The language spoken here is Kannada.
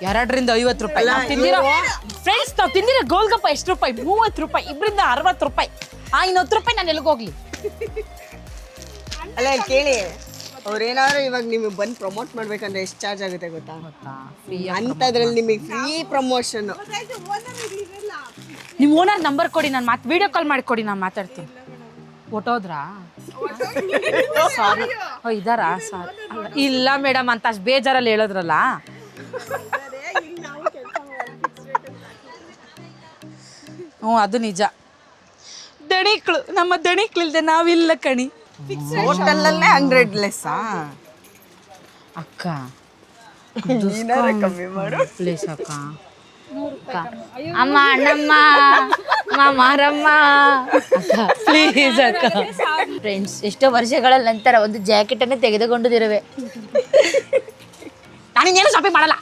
250 ರೂಪಾಯಿ ತಿಂದಿರೋ ಫ್ರೆಂಡ್ಸ್. ನಾವು ತಿಂದಿರೋ ಗೋಲ್ಗಪ್ಪ ಎಷ್ಟು ರೂಪಾಯಿ? 30 ರೂಪಾಯಿ. ಇಬ್ಬರಿಂದ 60 ರೂಪಾಯಿ. ಇನ್ನು 10 ರೂಪಾಯಿ ನಾನು ಎಲ್ಲಿಗೋಗ್ಲಿ? ಅಲ್ಲ ಕೇಳಿ, ಅವ್ರೇನಾದ್ರು ಇವಾಗ ನಿಮಗೆ ಬಂದು ಪ್ರಮೋಟ್ ಮಾಡ್ಬೇಕಂದ್ರೆ ಎಷ್ಟು ಚಾರ್ಜ್ ಆಗುತ್ತೆ ಗೊತ್ತಾ? ಅಂಥದ್ರಲ್ಲಿ ನಿಮಗೆ ಫ್ರೀ ಪ್ರಮೋಷನ್. ನಿಮ್ಮ ಓನರ್ ನಂಬರ್ ಕೊಡಿ, ನಾನು ವಿಡಿಯೋ ಕಾಲ್ ಮಾಡಿ ಕೊಡಿ, ನಾನು ಮಾತಾಡ್ತೀನಿ. ಹೊಟ್ಟೋದ್ರಾ? ಸಾರಿ. ಇದಾರಾ? ಸಾರಿ. ಇಲ್ಲ ಮೇಡಮ್ ಅಂತ ಅಷ್ಟು ಬೇಜಾರಲ್ಲಿ ಹೇಳಿದ್ರಲ್ಲ. ಹ್ಞೂ ಅದು ನಿಜ. ದಣಿಕ್ಳು, ನಮ್ಮ ದಣಿಕ್ಳಿಲ್ದೆ ನಾವಿಲ್ಲ ಕಣಿ. ಹೋಟೆಲಲ್ಲೇ 100 ಲೆಸ್ಸಾ? ಅಕ್ಕ ಕಮ್ಮಿ ಮಾಡು ಪ್ಲೀಸ್ ಅಕ್ಕ. ಅಮ್ಮ ಅಣ್ಣಮ್ಮ ಮಾರಮ್ಮ ಅಕ್ಕ ಪ್ಲೀಸ್ ಅಕ್ಕ. ಫ್ರೆಂಡ್ಸ್, ಎಷ್ಟೋ ವರ್ಷಗಳ ನಂತರ ಒಂದು ಜಾಕೆಟ್ ಅನ್ನು ತೆಗೆದುಕೊಂಡಿರುವೆ. ನಾನಿನ್ನೇನು ಶಾಪಿಂಗ್ ಮಾಡಲ್ಲ.